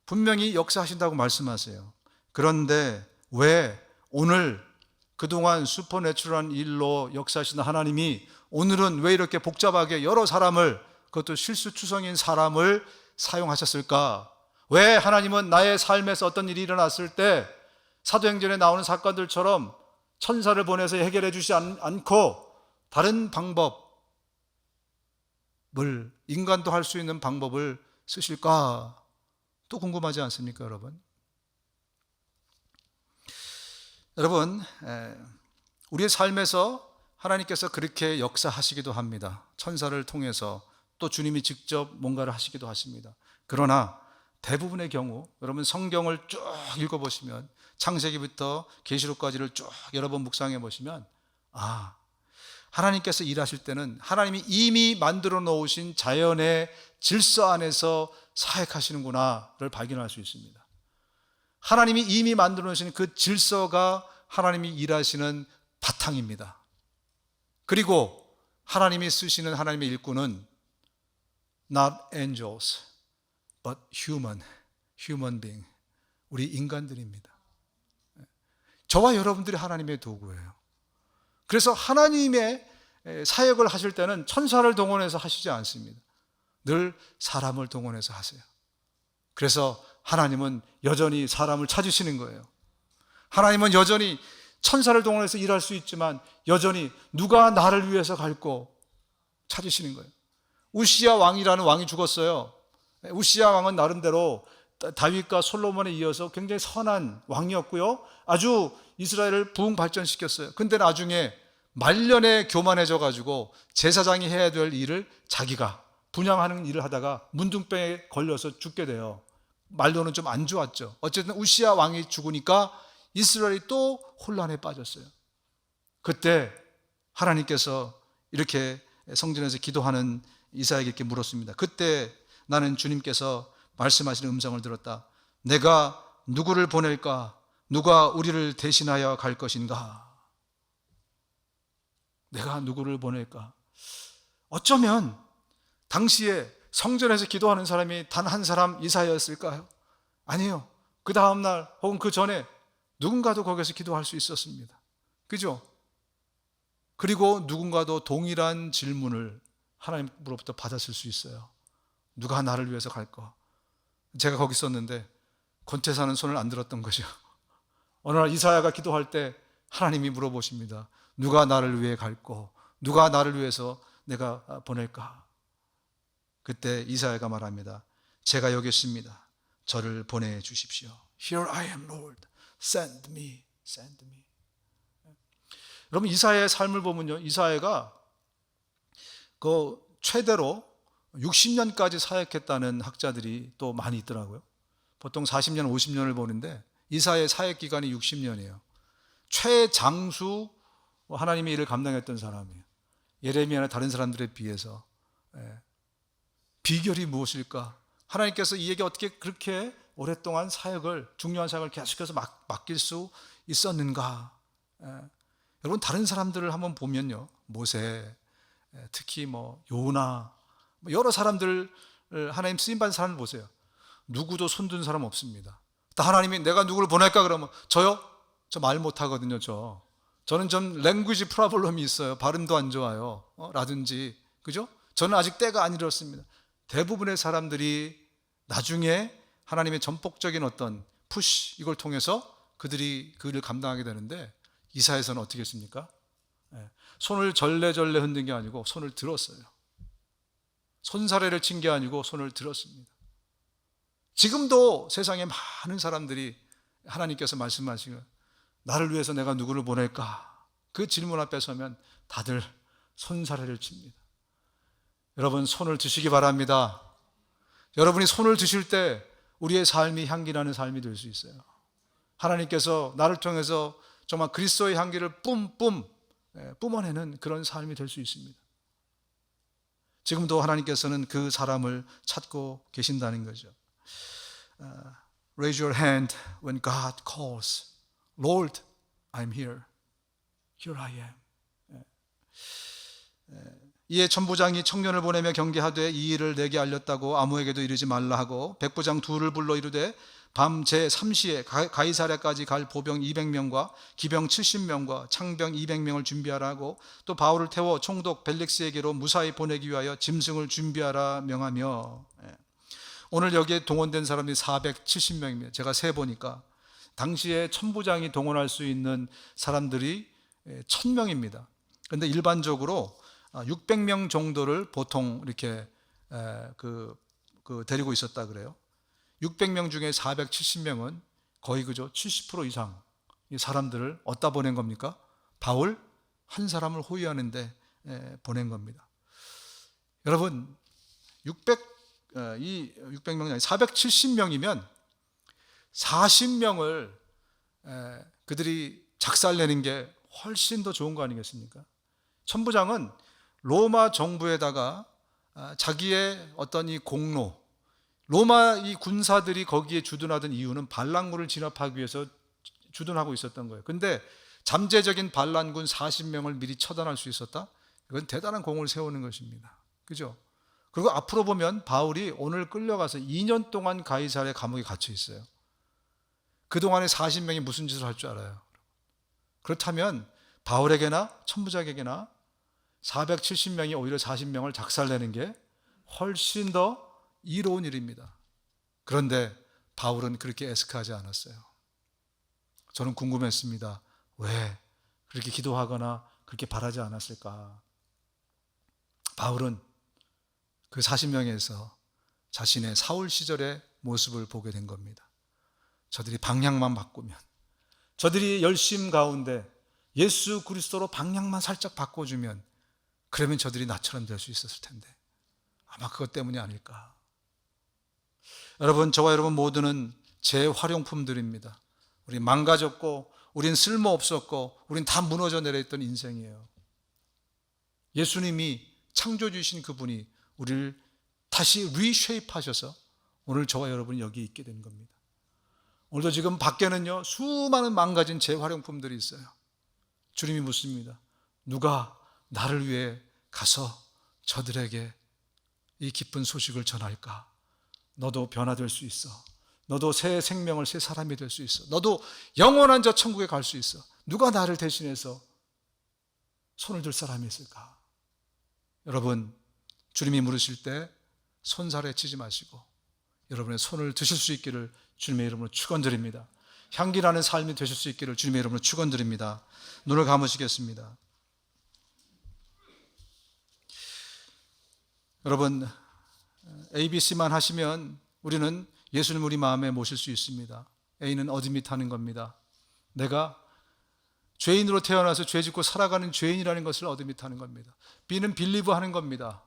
분명히 역사하신다고 말씀하세요. 그런데 왜 오늘 그동안 슈퍼내추럴한 일로 역사하시는 하나님이 오늘은 왜 이렇게 복잡하게 여러 사람을, 그것도 실수투성인 사람을 사용하셨을까? 왜 하나님은 나의 삶에서 어떤 일이 일어났을 때 사도행전에 나오는 사건들처럼 천사를 보내서 해결해 주지 않고 다른 방법을, 인간도 할 수 있는 방법을 쓰실까? 또 궁금하지 않습니까, 여러분? 여러분, 우리의 삶에서 하나님께서 그렇게 역사하시기도 합니다. 천사를 통해서 또 주님이 직접 뭔가를 하시기도 하십니다. 그러나 대부분의 경우 여러분 성경을 쭉 읽어보시면 창세기부터 계시록까지를 쭉 여러 번 묵상해 보시면 하나님께서 일하실 때는 하나님이 이미 만들어 놓으신 자연의 질서 안에서 사역하시는구나를 발견할 수 있습니다. 하나님이 이미 만들어 놓으신 그 질서가 하나님이 일하시는 바탕입니다. 그리고 하나님이 쓰시는 하나님의 일꾼은 not angels, but human being. 우리 인간들입니다. 저와 여러분들이 하나님의 도구예요. 그래서 하나님의 사역을 하실 때는 천사를 동원해서 하시지 않습니다. 늘 사람을 동원해서 하세요. 그래서 하나님은 여전히 사람을 찾으시는 거예요. 하나님은 여전히 천사를 동원해서 일할 수 있지만 여전히 누가 나를 위해서 갈고 찾으시는 거예요. 우시야 왕이라는 왕이 죽었어요. 우시야 왕은 나름대로 다윗과 솔로몬에 이어서 굉장히 선한 왕이었고요. 아주 이스라엘을 부흥 발전시켰어요. 근데 나중에 말년에 교만해져 가지고 제사장이 해야 될 일을 자기가 분양하는 일을 하다가 문둥병에 걸려서 죽게 돼요. 말로는 좀 안 좋았죠. 어쨌든 우시야 왕이 죽으니까 이스라엘이 또 혼란에 빠졌어요. 그때 하나님께서 이렇게 성전에서 기도하는 이사야에게 이렇게 물었습니다. 그때 나는 주님께서 말씀하시는 음성을 들었다. 내가 누구를 보낼까? 누가 우리를 대신하여 갈 것인가? 내가 누구를 보낼까? 어쩌면 당시에 성전에서 기도하는 사람이 단 한 사람 이사야였을까요? 아니요. 그 다음날 혹은 그 전에 누군가도 거기서 기도할 수 있었습니다. 그죠? 그리고 누군가도 동일한 질문을 하나님으로부터 받았을 수 있어요. 누가 나를 위해서 갈까? 제가 거기 있었는데 권태사는 손을 안 들었던 거죠. 어느 날 이사야가 기도할 때 하나님이 물어보십니다. 누가 나를 위해 갈고, 누가 나를 위해서 내가 보낼까? 그때 이사야가 말합니다. 제가 여기 있습니다. 저를 보내주십시오. Here I am, Lord. Send me. Send me. 여러분, 이사야의 삶을 보면요, 이사야가 그 최대로 60년까지 사역했다는 학자들이 또 많이 있더라고요. 보통 40년, 50년을 보는데 이사야의 사역 기간이 60년이에요. 최장수 하나님의 일을 감당했던 사람이에요. 예레미야나 다른 사람들에 비해서. 비결이 무엇일까? 하나님께서 이에게 어떻게 그렇게 오랫동안 사역을, 중요한 사역을 계속해서 맡길 수 있었는가? 여러분, 다른 사람들을 한번 보면요, 모세, 특히 요나, 여러 사람들, 하나님 쓰임받은 사람을 보세요. 누구도 손든 사람 없습니다. 하나님이 내가 누구를 보낼까 그러면 저요? 저 말 못하거든요. 저는 좀 랭귀지 프로블럼이 있어요. 발음도 안 좋아요. 라든지, 그죠? 저는 아직 때가 안 이뤘습니다. 대부분의 사람들이 나중에 하나님의 전폭적인 어떤 푸시, 이걸 통해서 그들이 그 일을 감당하게 되는데, 이사야서는 어떻게 했습니까? 손을 절레절레 흔든 게 아니고 손을 들었어요. 손사래를 친 게 아니고 손을 들었습니다. 지금도 세상에 많은 사람들이 하나님께서 말씀하시는 나를 위해서 내가 누구를 보낼까? 그 질문 앞에 서면 다들 손사래를 칩니다. 여러분, 손을 드시기 바랍니다. 여러분이 손을 드실 때 우리의 삶이 향기나는 삶이 될 수 있어요. 하나님께서 나를 통해서 정말 그리스도의 향기를 뿜어내는 그런 삶이 될 수 있습니다. 지금도 하나님께서는 그 사람을 찾고 계신다는 거죠. Raise your hand when God calls. Lord, I'm here. Here I am. 이에 천부장이 청년을 보내며 경계하되 이 일을 내게 알렸다고 아무에게도 이르지 말라 하고 백부장 둘을 불러 이르되 밤 제3시에 가이사랴까지 갈 보병 200명과 기병 70명과 창병 200명을 준비하라고 또 바울을 태워 총독 벨릭스에게로 무사히 보내기 위하여 짐승을 준비하라 명하며, 오늘 여기에 동원된 사람들이 470명입니다. 제가 세보니까 당시에 천부장이 동원할 수 있는 사람들이 1000명입니다. 그런데 일반적으로 600명 정도를 보통 이렇게 데리고 있었다 그래요. 600명 중에 470명은 거의 그죠 70% 이상 이 사람들을 어디다 보낸 겁니까? 바울 한 사람을 호위하는데 보낸 겁니다. 여러분, 600명이 아니라 470명이면 40명을 그들이 작살내는 게 훨씬 더 좋은 거 아니겠습니까? 천부장은 로마 정부에다가 자기의 어떤 이 공로, 로마 이 군사들이 거기에 주둔하던 이유는 반란군을 진압하기 위해서 주둔하고 있었던 거예요. 근데 잠재적인 반란군 40명을 미리 처단할 수 있었다? 이건 대단한 공을 세우는 것입니다. 그죠? 그리고 앞으로 보면 바울이 오늘 끌려가서 2년 동안 가이사랴 감옥에 갇혀 있어요. 그동안에 40명이 무슨 짓을 할 줄 알아요? 그렇다면 바울에게나 천부장에게나 470명이 오히려 40명을 작살내는 게 훨씬 더 이로운 일입니다. 그런데 바울은 그렇게 애석하지 않았어요. 저는 궁금했습니다. 왜 그렇게 기도하거나 그렇게 바라지 않았을까? 바울은 그 40명에서 자신의 사울 시절의 모습을 보게 된 겁니다. 저들이 방향만 바꾸면, 저들이 열심 가운데 예수 그리스도로 방향만 살짝 바꿔주면, 그러면 저들이 나처럼 될 수 있었을 텐데 아마 그것 때문이 아닐까. 여러분, 저와 여러분 모두는 재활용품들입니다. 우리 망가졌고 우린 쓸모없었고 우린 다 무너져 내려있던 인생이에요. 예수님이 창조주이신 그분이 우리를 다시 리쉐이프 하셔서 오늘 저와 여러분이 여기 있게 된 겁니다. 오늘도 지금 밖에는요 수많은 망가진 재활용품들이 있어요. 주님이 묻습니다. 누가 나를 위해 가서 저들에게 이 기쁜 소식을 전할까? 너도 변화될 수 있어. 너도 새 생명을, 새 사람이 될 수 있어. 너도 영원한 저 천국에 갈 수 있어. 누가 나를 대신해서 손을 들 사람이 있을까? 여러분, 주님이 물으실 때 손살에 치지 마시고 여러분의 손을 드실 수 있기를 주님의 이름으로 축원드립니다. 향기나는 삶이 되실 수 있기를 주님의 이름으로 축원드립니다. 눈을 감으시겠습니다. 여러분, ABC만 하시면 우리는 예수님 우리 마음에 모실 수 있습니다. A는 어드밋하는 겁니다. 내가 죄인으로 태어나서 죄 짓고 살아가는 죄인이라는 것을 어드밋하는 겁니다. B는 빌리브하는 겁니다.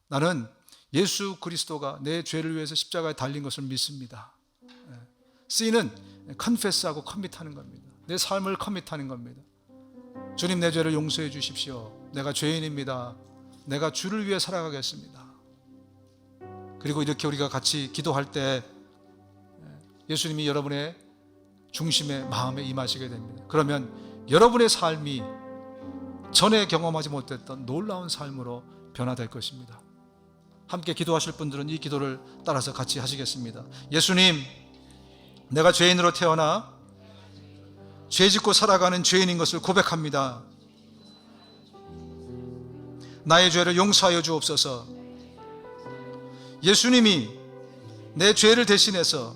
나는 예수 그리스도가 내 죄를 위해서 십자가에 달린 것을 믿습니다. C는 컨페스하고 커밋하는 겁니다. 내 삶을 커밋하는 겁니다. 주님, 내 죄를 용서해 주십시오. 내가 죄인입니다. 내가 주를 위해 살아가겠습니다. 그리고 이렇게 우리가 같이 기도할 때 예수님이 여러분의 중심에, 마음에 임하시게 됩니다. 그러면 여러분의 삶이 전에 경험하지 못했던 놀라운 삶으로 변화될 것입니다. 함께 기도하실 분들은 이 기도를 따라서 같이 하시겠습니다. 예수님, 내가 죄인으로 태어나 죄 짓고 살아가는 죄인인 것을 고백합니다. 나의 죄를 용서하여 주옵소서. 예수님이 내 죄를 대신해서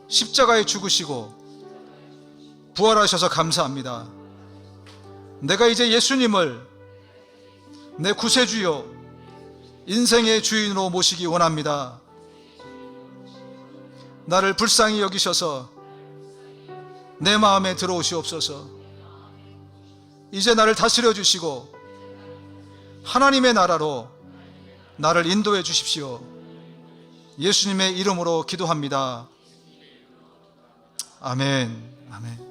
십자가에 죽으시고 부활하셔서 감사합니다. 내가 이제 예수님을 내 구세주요 인생의 주인으로 모시기 원합니다. 나를 불쌍히 여기셔서 내 마음에 들어오시옵소서. 이제 나를 다스려 주시고 하나님의 나라로 나를 인도해 주십시오. 예수님의 이름으로 기도합니다. 아멘. 아멘.